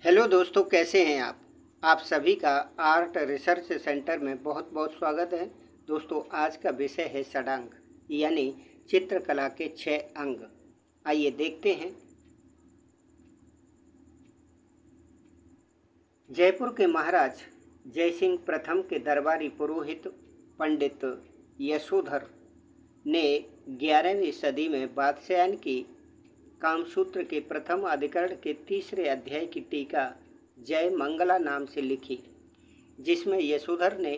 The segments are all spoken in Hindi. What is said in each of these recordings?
हेलो दोस्तों, कैसे हैं आप सभी का आर्ट रिसर्च सेंटर में बहुत बहुत स्वागत है। दोस्तों, आज का विषय है षडांग यानी चित्रकला के 6 अंग। आइए देखते हैं। जयपुर के महाराज जयसिंह प्रथम के दरबारी पुरोहित पंडित यशोधर ने 11वीं सदी में बादशाहन की कामसूत्र के प्रथम अधिकरण के तीसरे अध्याय की टीका जय मंगला नाम से लिखी, जिसमें यशोधर ने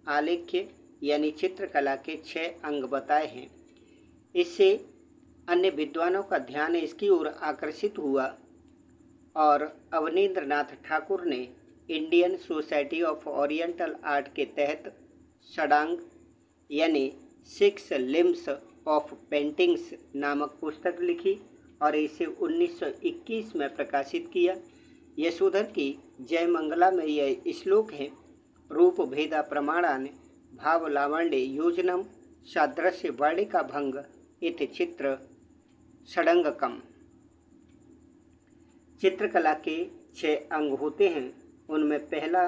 आलेख्य यानी चित्रकला के 6 अंग बताए हैं। इससे अन्य विद्वानों का ध्यान इसकी ओर आकर्षित हुआ और अवनींद्रनाथ ठाकुर ने Indian society of oriental art के तहत षडांग यानी 6 लिम्स ऑफ पेंटिंग्स नामक पुस्तक लिखी और इसे 1921 में प्रकाशित किया। यशोधर की जय मंगला में यह श्लोक है, रूप भेदा प्रमाणान भाव लावण्य योजनम सादृश्य वर्णिका भंग इति चित्र षडंगकम। चित्रकला के 6 अंग होते हैं। उनमें पहला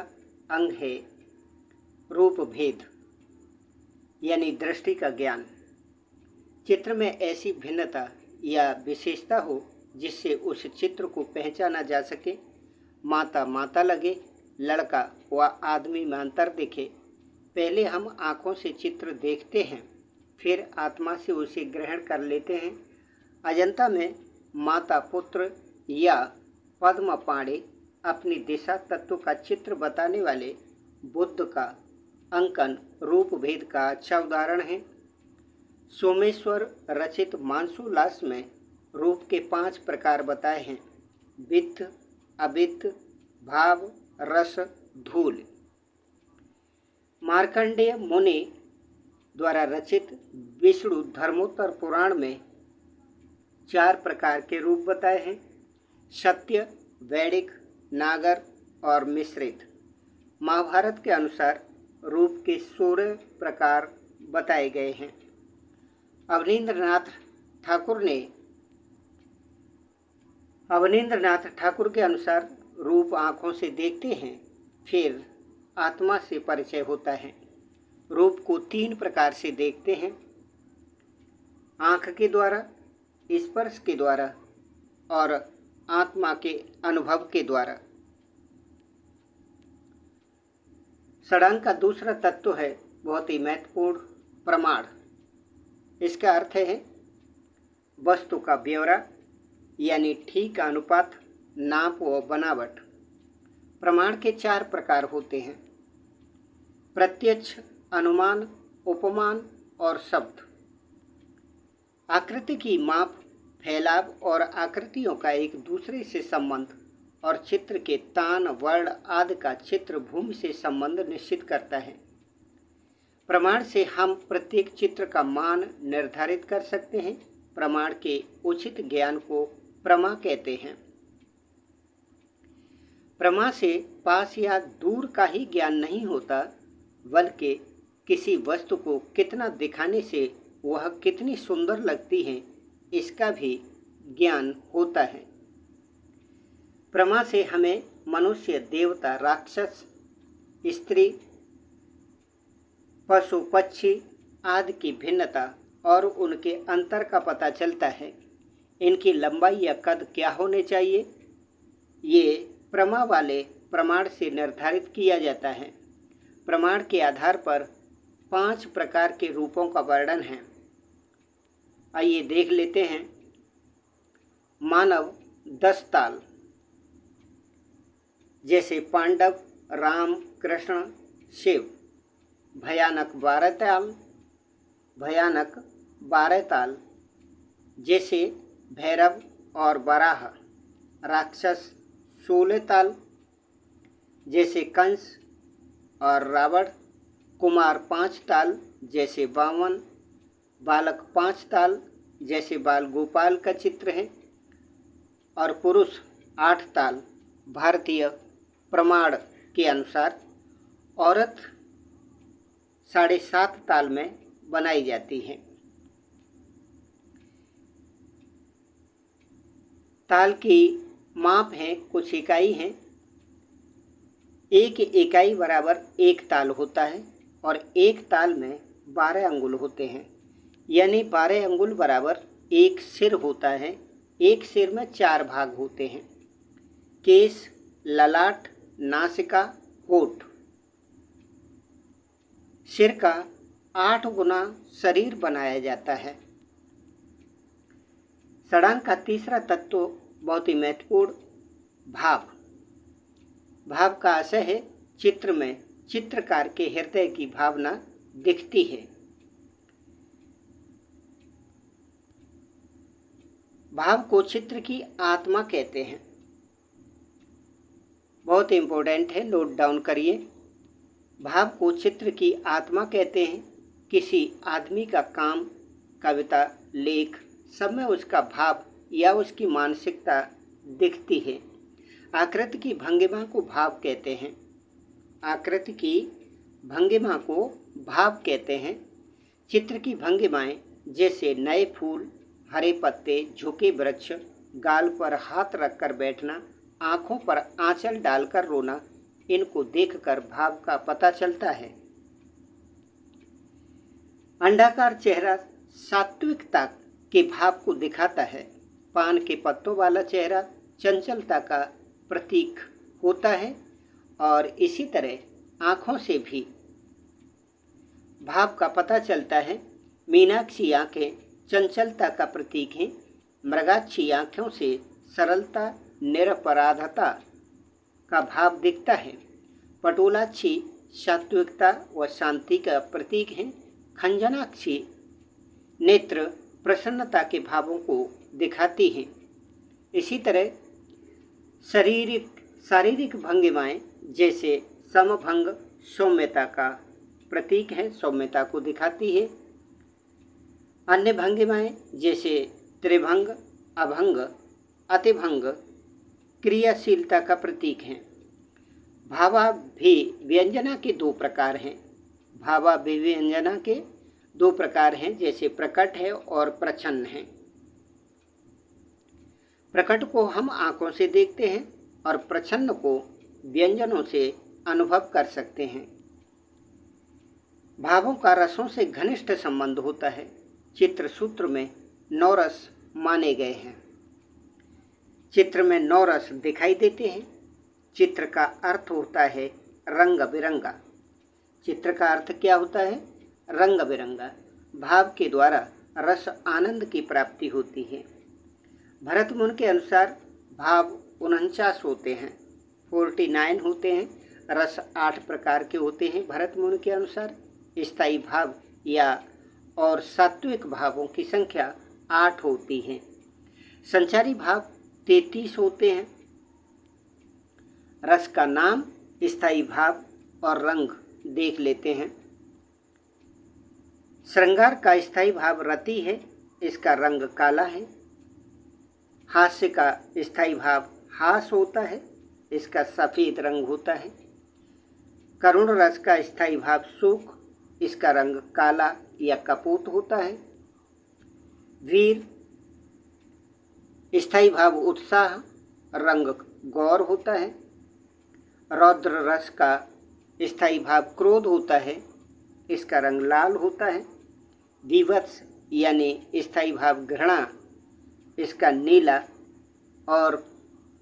अंग है रूप भेद यानी दृष्टि का ज्ञान। चित्र में ऐसी भिन्नता या विशेषता हो जिससे उस चित्र को पहचाना जा सके। माता माता लगे, लड़का व आदमी में अंतर दिखे। पहले हम आँखों से चित्र देखते हैं, फिर आत्मा से उसे ग्रहण कर लेते हैं। अजंता में माता पुत्र या पद्म पाणे अपनी दिशा तत्व का चित्र बताने वाले बुद्ध का अंकन रूप भेद का अच्छा उदाहरण है। सोमेश्वर रचित मानसोल्लास में रूप के 5 प्रकार बताए हैं, वित्त, अवित्त, भाव, रस, धूल। मार्कंडेय मुनि द्वारा रचित विष्णु धर्मोत्तर पुराण में 4 प्रकार के रूप बताए हैं, सत्य, वैदिक, नागर और मिश्रित। महाभारत के अनुसार रूप के 16 प्रकार बताए गए हैं। अवनींद्रनाथ ठाकुर के अनुसार रूप आँखों से देखते हैं, फिर आत्मा से परिचय होता है। रूप को 3 प्रकार से देखते हैं, आँख के द्वारा, स्पर्श के द्वारा और आत्मा के अनुभव के द्वारा। षडांग का दूसरा तत्व है बहुत ही महत्वपूर्ण प्रमाण। इसका अर्थ है वस्तु का ब्यौरा यानी ठीक अनुपात, नाप व बनावट। प्रमाण के 4 प्रकार होते हैं, प्रत्यक्ष, अनुमान, उपमान और शब्द। आकृति की माप, फैलाव और आकृतियों का एक दूसरे से संबंध और चित्र के तान, वर्ण आदि का चित्र भूमि से संबंध निश्चित करता है। प्रमाण से हम प्रत्येक चित्र का मान निर्धारित कर सकते हैं। प्रमाण के उचित ज्ञान को प्रमा कहते हैं। प्रमा से पास या दूर का ही ज्ञान नहीं होता, बल्कि किसी वस्तु को कितना दिखाने से वह कितनी सुंदर लगती है, इसका भी ज्ञान होता है। प्रमा से हमें मनुष्य, देवता, राक्षस, स्त्री, पशु, पक्षी आदि की भिन्नता और उनके अंतर का पता चलता है। इनकी लंबाई या कद क्या होने चाहिए, ये प्रमा वाले प्रमाण से निर्धारित किया जाता है। प्रमाण के आधार पर 5 प्रकार के रूपों का वर्णन है। आइए देख लेते हैं। मानव 10 ताल, जैसे पांडव, राम, कृष्ण, शिव। भयानक 12 ताल, जैसे भैरव और वराह। राक्षस 16 ताल, जैसे कंस और रावण। कुमार 5 ताल, जैसे वामन। बालक 5 ताल, जैसे बाल गोपाल का चित्र है। और पुरुष 8 ताल। भारतीय प्रमाण के अनुसार औरत 7.5 ताल में बनाई जाती है। ताल की माप है, कुछ इकाई हैं, एक इकाई बराबर एक ताल होता है और एक ताल में 12 अंगुल होते हैं, यानी 12 अंगुल बराबर एक सिर होता है। एक सिर में 4 भाग होते हैं: केस, ललाट, नासिका, होठ। सिर का 8 गुना शरीर बनाया जाता है। षडांग का तीसरा तत्व बहुत ही महत्वपूर्ण, भाव। भाव का आशय है चित्र में चित्रकार के हृदय की भावना दिखती है। भाव को चित्र की आत्मा कहते हैं। बहुत इम्पोर्टेंट है, नोट डाउन करिए। भाव को चित्र की आत्मा कहते हैं। किसी आदमी का काम, कविता, लेख सब में उसका भाव या उसकी मानसिकता दिखती है। आकृति की भंगिमा को भाव कहते हैं। आकृति की भंगिमा को भाव कहते हैं। चित्र की भंगिमाएं जैसे नए फूल, हरे पत्ते, झुके वृक्ष, गाल पर हाथ रखकर बैठना, आँखों पर आंचल डालकर रोना, इनको देखकर भाव का पता चलता है। अंडाकार चेहरा सात्विकता के भाव को दिखाता है। पान के पत्तों वाला चेहरा चंचलता का प्रतीक होता है और इसी तरह आँखों से भी भाव का पता चलता है। मीनाक्षी आँखें चंचलता का प्रतीक हैं। मृगाक्षी आँखों से सरलता, निरपराधता का भाव दिखता है। पटोलाक्षी सात्विकता व शांति का प्रतीक हैं। खंजनाक्षी नेत्र प्रसन्नता के भावों को दिखाती हैं। इसी तरह शारीरिक भंगिमाएं जैसे समभंग सौम्यता का प्रतीक है, सौम्यता को दिखाती है। अन्य भंगिमाएं जैसे त्रिभंग, अभंग, अतिभंग क्रियाशीलता का प्रतीक हैं। भावाभिव्यंजना के 2 प्रकार हैं। भावाभिव्यंजना के 2 प्रकार हैं, जैसे प्रकट है और प्रच्छन्न है। प्रकट को हम आँखों से देखते हैं और प्रच्छन्न को व्यंजनों से अनुभव कर सकते हैं। भावों का रसों से घनिष्ठ संबंध होता है। चित्र सूत्र में 9 रस माने गए हैं। चित्र में 9 रस दिखाई देते हैं। चित्र का अर्थ होता है रंग बिरंगा। चित्र का अर्थ क्या होता है? रंग बिरंगा। भाव के द्वारा रस आनंद की प्राप्ति होती है। भरत मुनि के अनुसार भाव 49 होते हैं, 49 होते हैं। रस 8 प्रकार के होते हैं भरत मुनि के अनुसार। स्थायी भाव या और सात्विक भावों की संख्या 8 होती है। संचारी भाव 33 होते हैं। रस का नाम, स्थायी भाव और रंग देख लेते हैं। श्रृंगार का स्थायी भाव रति है, इसका रंग काला है। हास्य का स्थायी भाव हास होता है, इसका सफ़ेद रंग होता है। करुण रस का स्थायी भाव शोक, इसका रंग काला या कपूत होता है। वीर स्थायी भाव उत्साह, रंग गौर होता है। रौद्र रस का स्थायी भाव क्रोध होता है, इसका रंग लाल होता है। विवत्स यानी स्थायी भाव घृणा, इसका नीला और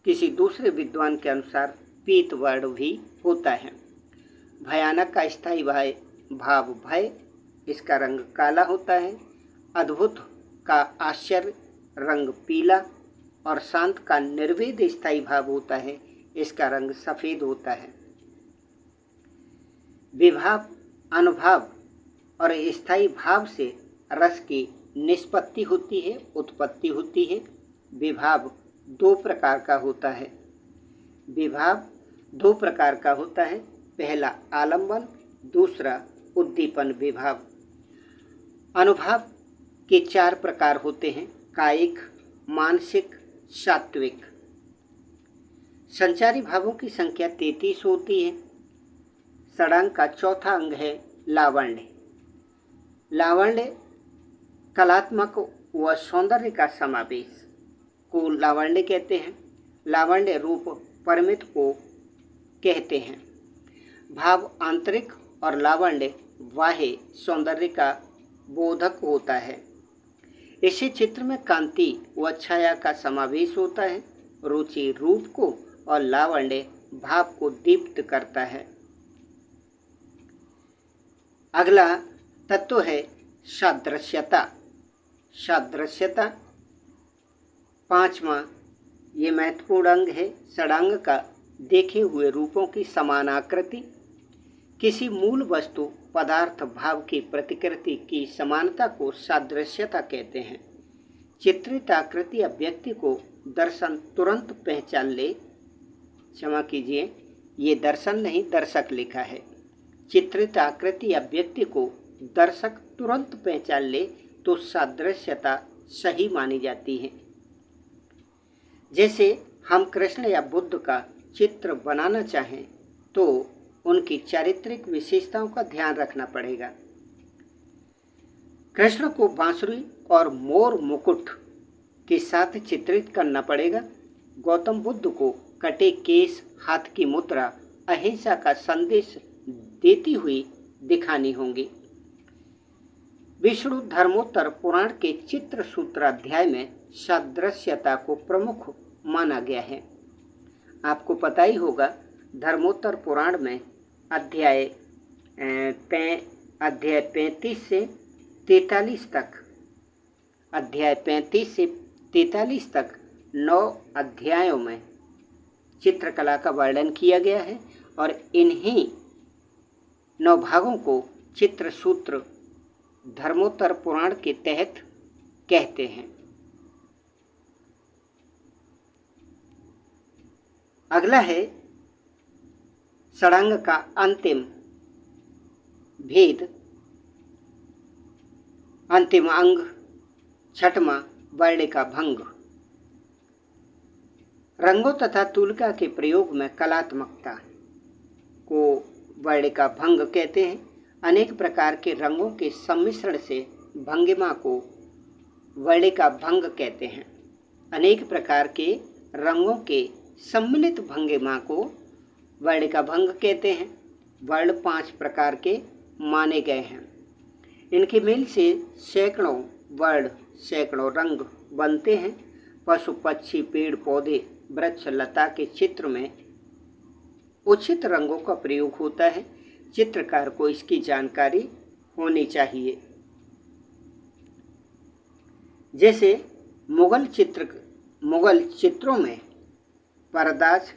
किसी दूसरे विद्वान के अनुसार पीत वर्ण भी होता है। भयानक का स्थायी भाव भय, इसका रंग काला होता है। अद्भुत का आश्चर्य, रंग पीला और शांत का निर्वेद स्थायी भाव होता है, इसका रंग सफ़ेद होता है। विभाव, अनुभाव और स्थायी भाव से रस की निष्पत्ति होती है, उत्पत्ति होती है। विभाव 2 प्रकार का होता है। विभाव 2 प्रकार का होता है। पहला आलंबन, दूसरा उद्दीपन विभाव। अनुभाव के 4 प्रकार होते हैं: कायिक, मानसिक, सात्विक। संचारी भावों की संख्या 33 होती है। षडांग का चौथा अंग है लावण्य। लावण्य कलात्मक व सौंदर्य का समावेश को लावण्य कहते हैं। लावण्य रूप परिमित को कहते हैं। भाव आंतरिक और लावण्य बाह्य सौंदर्य का बोधक होता है। इसी चित्र में कांति व छाया का समावेश होता है। रुचि रूप को और लावण्य भाव को दीप्त करता है। अगला तत्व है सादृश्यता। सादृश्यता पांचवा ये महत्वपूर्ण अंग है। षडांग का देखे हुए रूपों की समान आकृति, किसी मूल वस्तु पदार्थ भाव की प्रतिकृति की समानता को सादृश्यता कहते हैं। चित्रित आकृति या व्यक्ति को दर्शन तुरंत पहचान ले, क्षमा कीजिए ये दर्शन नहीं दर्शक लिखा है। चित्रित आकृति या व्यक्ति को दर्शक तुरंत पहचान ले तो सादृश्यता सही मानी जाती है। जैसे हम कृष्ण या बुद्ध का चित्र बनाना चाहें तो उनकी चारित्रिक विशेषताओं का ध्यान रखना पड़ेगा। कृष्ण को बांसुरी और मोर मुकुट के साथ चित्रित करना पड़ेगा। गौतम बुद्ध को कटे केस, हाथ की मुद्रा, अहिंसा का संदेश देती हुई दिखानी होंगी। विष्णु धर्मोत्तर पुराण के चित्र सूत्राध्याय में सादृश्यता को प्रमुख माना गया है। आपको पता ही होगा धर्मोत्तर पुराण में अध्याय 35 से 43 तक, अध्याय 35 से 43 तक 9 अध्यायों में चित्रकला का वर्णन किया गया है और इन्हीं 9 भागों को चित्र सूत्र धर्मोत्तर पुराण के तहत कहते हैं। अगला है षडांग का अंतिम भेद, अंतिम अंग, छठवां वर्ण का भंग। रंगों तथा तुलिका के प्रयोग में कलात्मकता को वर्ण का भंग कहते हैं। अनेक प्रकार के रंगों के सम्मिश्रण से भंगिमा को वर्ण का भंग कहते हैं। अनेक प्रकार के रंगों के सम्मिलित भंगिमा को वर्ण का भंग कहते हैं। वर्ण 5 प्रकार के माने गए हैं। इनके मेल से सैकड़ों वर्ण, सैकड़ों रंग बनते हैं। पशु पक्षी, पेड़ पौधे, वृक्ष लता के चित्र में उचित रंगों का प्रयोग होता है। चित्रकार को इसकी जानकारी होनी चाहिए। जैसे मुगल चित्रों में परदाज,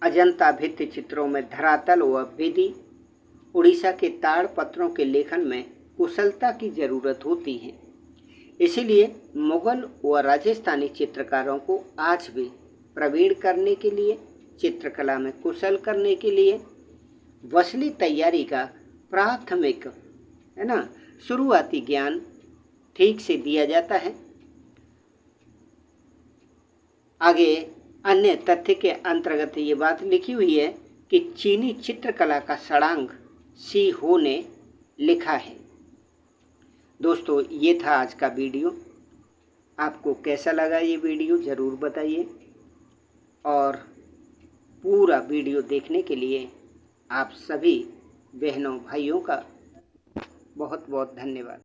अजंता भित्ति चित्रों में धरातल व विधि, उड़ीसा के ताड़ पत्रों के लेखन में कुशलता की जरूरत होती है। इसीलिए मुगल व राजस्थानी चित्रकारों को आज भी प्रवीण करने के लिए, चित्रकला में कुशल करने के लिए वसली तैयारी का प्राथमिक शुरुआती ज्ञान ठीक से दिया जाता है। आगे अन्य तथ्य के अंतर्गत ये बात लिखी हुई है कि चीनी चित्रकला का षडांग सी हो ने लिखा है। दोस्तों ये था आज का वीडियो। आपको कैसा लगा ये वीडियो ज़रूर बताइए और पूरा वीडियो देखने के लिए आप सभी बहनों भाइयों का बहुत बहुत धन्यवाद।